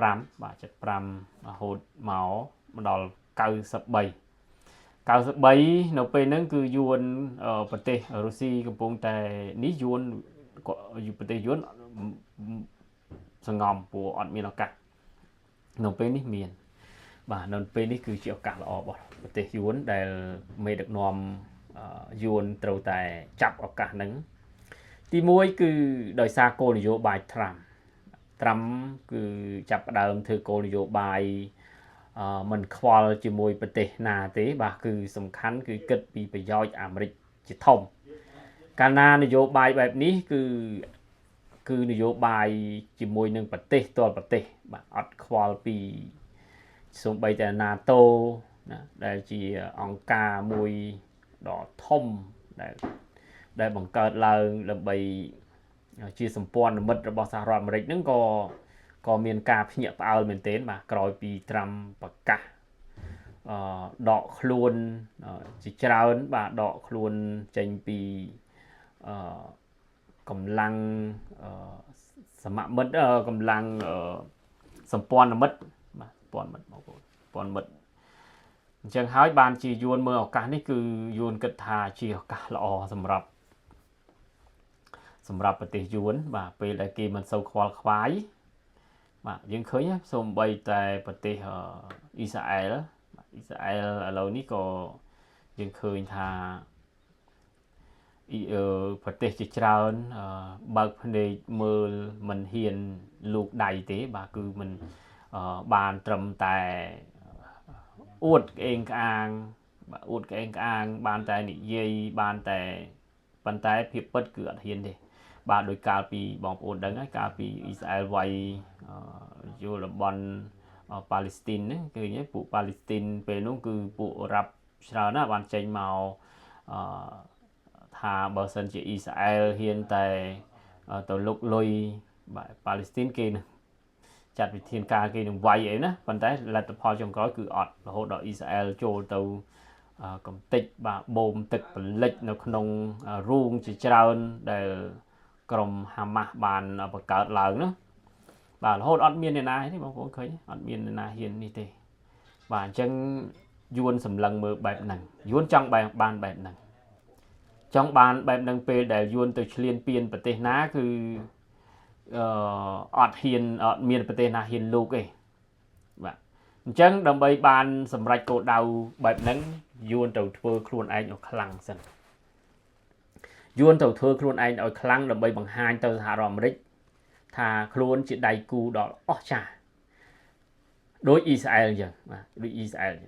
75បាទ75រហូតមកដល់93នៅពេលហ្នឹងគឺយួនប្រទេសរុស្ស៊ីកំពុងតែនេះយួនប្រទេសយួនសងំព្រោះអត់មានឱកាសនៅពេលនេះមានបាទនៅពេលនេះគឺជាឱកាសល្អរបស់ប្រទេសយួនដែលមេដឹកនាំយួនត្រូវតែចាប់ឱកាសហ្នឹងទី1គឺដោយសារគោលនយោបាយត្រាំគឺចាប់ផ្ដើមធ្វើគោលនយោបាយមិនខ្វល់ជាមួយប្រទេសណាទេបាទគឺសំខាន់គឺគិតពីប្រយោជន៍អាមេរិកជាធំកាលណានយោបាយបែបនេះគឺនយោបាយជាមួយនឹងប្រទេសតលប្រទេសបាទអត់ខ្វល់ពីសូម្បីតែ NATO ណាដែលជាអង្គការមួយដ៏ធំដែលបង្កើតឡើងដើម្បីជាសម្ព័ន្ធមិត្តរបស់សហរដ្ឋអាមេរិកហ្នឹងក៏មានការភ្ញាក់ផ្អើលមែនទែនបាទក្រោយពីត្រាំប្រកាសដកខ្លួនជាច្រើនបាទដកខ្លួនចេញពីកម្លាំងសមមិត្តកម្លាំងសម្ព័ន្ធមិត្តបាទសម្ព័ន្ធមិត្តបងប្អូនសម្ព័ន្ធមិត្តអញ្ចឹងហើយបានជាយួនមើលឱកាសនេះគឺយួនគិតថាជាឱកាសល្អសម្រាប់ប្រទេសយួនបាទពេលដែលគេមិនសូវខ្វល់ខ្វាយបាទយើងឃើញសូម្បីតែប្រទេសអ៊ីស្រាអែលឥឡូវនេះក៏យើងឃើញថាប្រទេសជាច្រើនបើកភ្នែកមើលមិនហ៊ានលូកដៃទេបាទគឺមិនបានត្រឹមតែអួតក្អេងក្អាងបាទអួតក្អេងក្អាងបានតែនិយាយបានតែប៉ុន្តែភាពពិតគឺអត់ហ៊ានទេបាទដោយកាលពីបងប្អូនដឹងហើយកាលពីអ៊ីស្រាអែលវាយយកតំបន់ប៉ាឡេស្ទីនហ្នឹងគឺពួកប៉ាឡេស្ទីនពេលនោះគឺពួកអ៊ឺរ៉ាប់ច្រើនណាស់បានចេញមកថាបើសិនជាអ៊ីស្រាអែលហ៊ានតែទៅលុកលុយបាទប៉ាឡេស្ទីនគេចាត់វិធានការគេនឹងវាយអីណាប៉ុន្តែលទ្ធផលចុងក្រោយគឺអត់រហូតដល់អ៊ីស្រាអែលចូលទៅកំទេចបាទបូមទឹកពលិចនៅក្នុងរូងជាច្រើនដែលក្រុមហាម៉ាស់បានបង្កើតឡើងណាបាទរហូតអត់មានអ្នកណាទេបងប្អូនឃើញអត់មានអ្នកណាហ៊ាននេះទេបាទអញ្ចឹងយួនសម្លឹងមើលបែបហ្នឹងយួនចង់បានបែបហ្នឹងចង់បានបែបហ្នឹងពេលដែលយួនទៅឈ្លានពានប្រទេសណាគឺអត់មានប្រទេសណាហ៊ានលូកទេបាទអញ្ចឹងដើម្បីបានសម្រេចគោលដៅបែបហ្នឹងយួនទៅធ្វើខ្លួនឯងឲ្យខ្លាំងសិនយួនទៅធ្វើខ្លួនឯងឲ្យខ្លាំងដើម្បីបង្ហាញទៅសហរដ្ឋអាមេរិកថាខ្លួនជាដៃគូដ៏អស្ចារ្យដោយអ៊ីស្រាអែលអញ្ចឹងបាទដូចអ៊ីស្រាអែលឲ្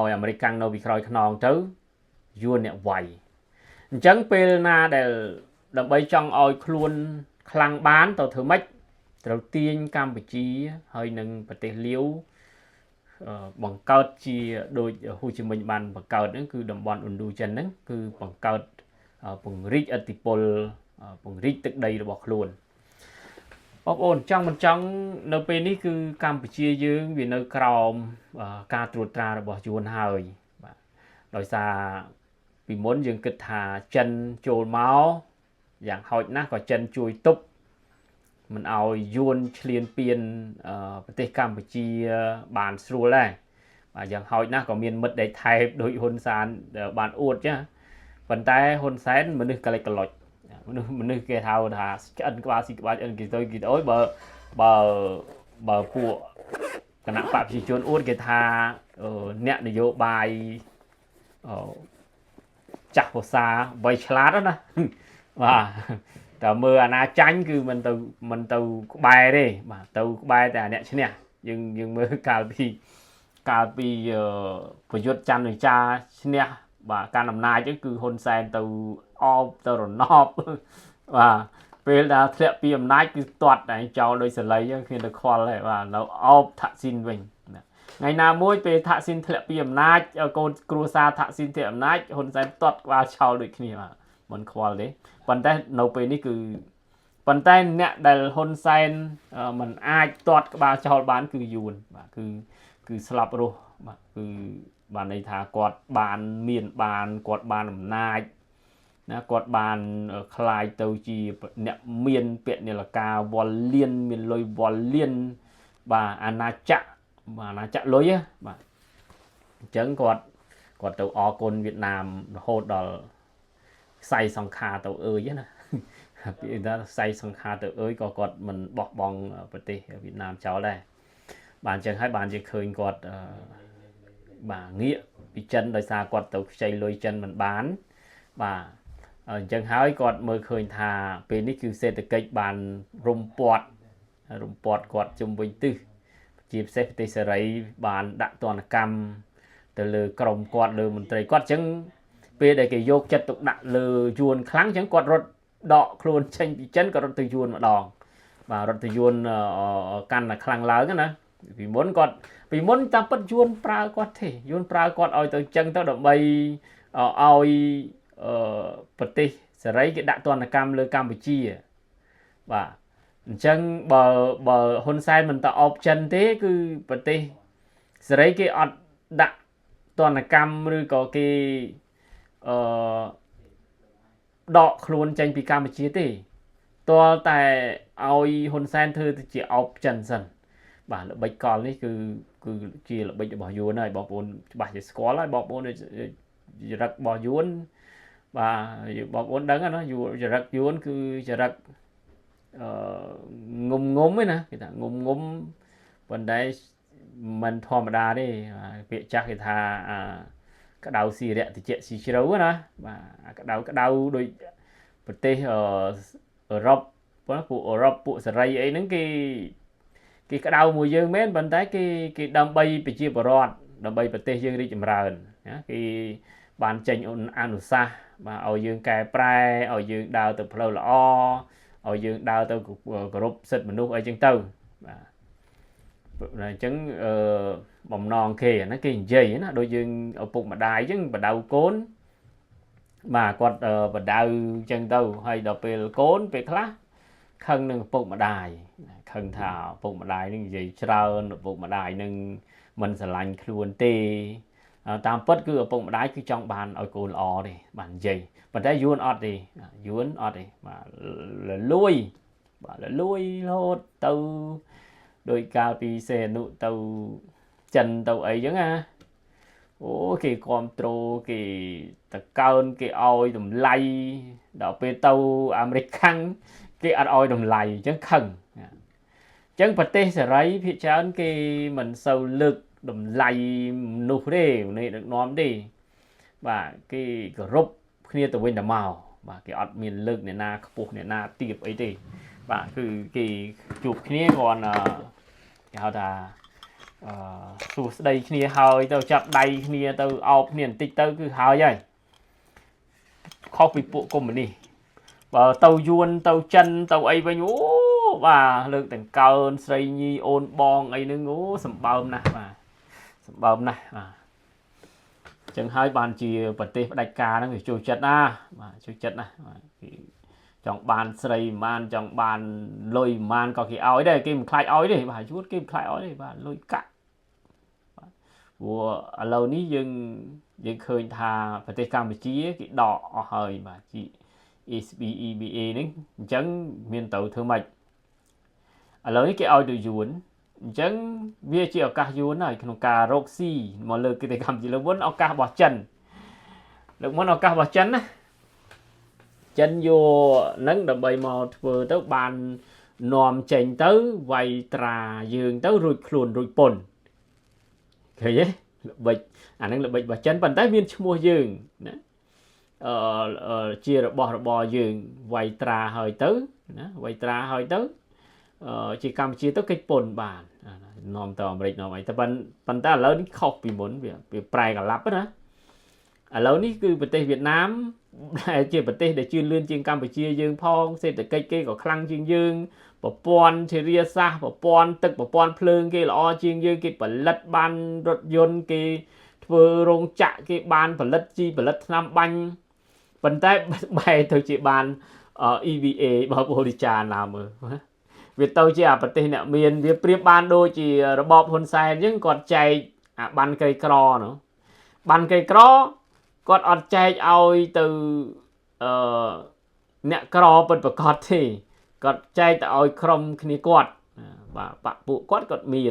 យអាមេរិកកាំងនៅពីក្រោយខ្នងទៅយួនអ្នកវាយអញ្ចឹងពេលណាដែលដើម្បីចង់ឲ្យខ្លួនខ្លាំងបានទៅធ្វើម៉េចត្រូវទាញកម្ពុជាហើយនឹងប្រទេសលាវបង្កើតជាដូចហ៊ូជីមិញបានបង្កើតហ្នឹងគឺតំបន់ឥណ្ឌូចិនហ្នឹងគឺបង្កើតពង្រីកឥទ្ធិពលពង្រីកទឹកដីរបស់ខ្លួនបងប្អូនចង់មិនចង់នៅពេលនេះគឺកម្ពុជាយើងវានៅក្រោមការត្រួតត្រារបស់យួនហើយបាទដោយសារពីមុនយើងគិតថាចិនចូលមកយ៉ាងហោចណាស់ក៏ចិនជួយទប់មិនឲ្យយួនឈ្លានពានប្រទេសកម្ពុជាបានស្រួលដែរបាទយ៉ាងហោចណាស់ក៏មានមិត្តដេកថែបដោយហ៊ុនសានបានអួតចាប៉ុន្តែហ៊ុនសែនមនុស្សកលិចកលុចមនុស្សគេហៅថាឆ្អិនក្បាលស៊ីក្បាលឆ្អិនគេទៅគេអើយបើពួកគណៈបព្វជិជនអួតគេថាអ្នកនយោបាយចាស់ភាសាវ័យឆ្លាតណាបាទតែមើលអាណាចាញ់គឺមិនទៅក្បែរទេបាទទៅក្បែរតែអ្នកឈ្នះយើងមើលកាលពីប្រយុទ្ធច័ន្ទវិចាឈ្នះបាទការអំណាចគឺហ៊ុនសែនទៅអបទៅរណបបាទពេលដែលធ្លាក់ពីអំណាចគឺទាត់តែចោលដោយសលៃគ្មានទៅខ្វល់ទេបាទនៅអបថាក់ស៊ីនវិញថ្ងៃណាមួយពេលថាក់ស៊ីនធ្លាក់ពីអំណាចកូនគ្រួសារថាក់ស៊ីនធ្លាក់អំណាចហ៊ុនសែនទាត់ក្បាលចោលដូចគ្នាបាទមិនខ្វល់ទេប៉ុន្តែនៅពេលនេះគឺប៉ុន្តែអ្នកដែលហ៊ុនសែនមិនអាចទាត់ក្បាលចោលបានគឺយួនបាទគឺស្លាប់រស់បាទគឺបានន័យថាគាត់បានគាត់បានអំណាចណាគាត់បានคล้ายទៅជាអ្នកមានពនិលការវល់លៀនមានលុយវល់លៀន បាទអាណាចក្រលុយបាទអញ្ចឹងគាត់ទៅអរគុណវៀតណាមរហូតដល់ខ្សែសង្ខារទៅអើយណាពីថាខ្សែសង្ខារទៅអើយក៏គាត់មិនបោះបង់ប្រទេសវៀតណាមចោលដែរបាទអញ្ចឹងហើយបានជាឃើញគាត់បាទងាកពីចិនដោយសារគាត់ទៅខ្ចីលុយចិនមិនបានបាទអញ្ចឹងហើយគាត់មើលឃើញថាពេលនេះគឺសេដ្ឋកិច្ចបានរំពាត់គាត់ជុំវិញទិសជាពិសេសប្រទេសសេរីបានដាក់ទណ្ឌកម្មទៅលើក្រុមគាត់លើមន្ត្រីគាត់អញ្ចឹងពេលដែលគេយកចិត្តទុកដាក់លើយួនខ្លាំងអញ្ចឹងគាត់រត់ដកខ្លួនចេញពីចិនក៏រត់ទៅយួនម្ដងបាទរត់ទៅយួនកាន់តែខ្លាំងឡើងណាពីមុនតាមពិតយួនប្រើគាត់ទេយួនប្រើគាត់ឲ្យទៅចឹងទៅដើម្បីឲ្យប្រទេសសេរីគេដាក់ទណ្ឌកម្មលើកម្ពុជាបាទអញ្ចឹងបើហ៊ុនសែនមិនតអបចិនទេគឺប្រទេសសេរីគេអត់ដាក់ទណ្ឌកម្មឬក៏គេដកខ្លួនចេញពីកម្ពុជាទេទាល់តែឲ្យហ៊ុនសែនធ្វើទៅជាអបចិនសិនបាទល្បិចកលនេះគឺជាល្បិចរបស់យួនហើយបងប្អូនច្បាស់ជាស្គាល់ហើយបងប្អូនចរិតរបស់យួនបាទបងប្អូនដឹងណាចរិតយួនគឺចរិតងុំឯណាគេថាងុំប៉ុន្តែមិនធម្មតាទេពាក្យចាស់គេថាក្តៅស៊ីរៈតិចស៊ីជ្រៅណាបាទក្តៅដោយប្រទេសអឺរ៉ុបពួកអឺរ៉ុបពួកសេរីអីហ្នឹងគេក្តៅមួយយើងមែនប៉ុន្តែគេដើម្បីប្រជាពលរដ្ឋដើម្បីប្រទេសយើងរីកចម្រើនណាគេបានចេញអនុសាសន៍បាទឲ្យយើងកែប្រែឲ្យយើងដើរទៅផ្លូវល្អឲ្យយើងដើរទៅគោរពសិទ្ធិមនុស្សអីចឹងទៅបាទអញ្ចឹងបំណងគេណាគេនិយាយណាដូចយើងឪពុកម្ដាយអញ្ចឹងបដៅកូនបាទគាត់បដៅអញ្ចឹងទៅហើយដល់ពេលកូនពេលខ្លះខឹងនឹងឪពុកម្ដាយខឹងថាឪពុកម្ដាយនឹងនិយាយច្រើនឪពុកម្ដាយនឹងមិនស្រឡាញ់ខ្លួនទេតាមពិតគឺឪពុកម្ដាយគឺចង់បានឲ្យកូនល្អទេបាននិយាយប៉ុន្តែយួនអត់ទេបាទលួយរហូតទៅដោយកាលពីសេនុទៅចិនទៅអីចឹងណាអូគេគ្រប់ត្រូលគេតកើនគេឲ្យតម្លៃដល់ពេលទៅអាមេរិកខាងគេអត់ឲ្យតម្លៃអញ្ចឹងខឹងអញ្ចឹងប្រទេសសេរីភាគច្រើនគេមិនសូវលើកតម្លៃមនុស្សទេនេះដឹកនាំទេបាទគេគោរពគ្នាទៅវិញទៅមកបាទគេអត់មានលើកអ្នកណាខ្ពស់អ្នកណាទាបអីទេបាទគឺគេជួបគ្នាគាត់គេហៅថាសួស្ដីគ្នាហើយទៅចាប់ដៃគ្នាទៅអោបគ្នាបន្តិចទៅគឺហើយខុសពីពួកកុម្មុយនីសបើទៅយួនទៅចិនទៅអីវិញអូបាទលើកទាំងកើនស្រីញីអូនបងអីហ្នឹងអូសម្បើមណាស់បាទសម្បើមណាស់បាទអញ្ចឹងហើយបានជាប្រទេសផ្ដាច់ការហ្នឹងវាចូលចិត្តណាបាទចូលចិត្តណាបាទគេចង់បានស្រីមិនចង់បានលុយមិនក៏គេឲ្យដែរគេមិនខ្លាចឲ្យទេបាទយួនគេមិនខ្លាចឲ្យទេបាទលុយកាក់បាទព្រោះឥឡូវនេះយើងឃើញថាប្រទេសកម្ពុជាគេដកអស់ហើយបាទជី EBA ហ្នឹងអញ្ចឹងមានទៅធ្វើម៉េចឥឡូវនេះគេឲ្យទៅយួនអញ្ចឹងវាជាឱកាសយួនហើយក្នុងការរកស៊ីមកលើប្រទេសកម្ពុជាលើមុនឱកាសរបស់ចិនលើមុនឱកាសរបស់ចិនណាចិនយកនឹងដើម្បីមកធ្វើទៅបាននាំចេញទៅវាយត្រាយើងទៅរួចខ្លួនរួចពន្ធឃើញទេល្បិចអាហ្នឹងល្បិចរបស់ចិនប៉ុន្តែមានឈ្មោះយើងណាជារបស់របរយើងវាយត្រាហើយទៅណាវាយត្រាហើយទៅជាកម្ពុជាទៅកិច្ចពន្ធបាននាំទៅអាមេរិកនាំអីតែប៉ុន្តែឥឡូវនេះខុសពីមុនវាប្រែកន្លាប់ណាឥឡូវនេះគឺប្រទេសវៀតណាមដែលជាប្រទេសដែលជឿនលឿនជាងកម្ពុជាយើងផងសេដ្ឋកិច្ចគេក៏ខ្លាំងជាងយើងប្រព័ន្ធធារាសាស្ត្រប្រព័ន្ធទឹកប្រព័ន្ធភ្លើងគេល្អជាងយើងគេផលិតបានរថយន្តគេធ្វើរោងចក្រគេបានផលិតផលិតថ្នាំបាញ់ប៉ុន្តែបែរទៅជាបាន EVA បើបរិចារណាមើលវាទៅជាប្រទេសអ្នកមានវាប្រៀបបានដូចជារបបហ៊ុនសែនអញ្ចឹងគាត់ចែកអាបានក្រីក្រនោះបានក្រីក្រគាត់អត់ចែកឲ្យទៅអ្នកក្រពិតប្រាកដទេគាត់ចែកទៅឲ្យក្រុមគ្នាគាត់ បាទបពួកគាត់ក៏មាន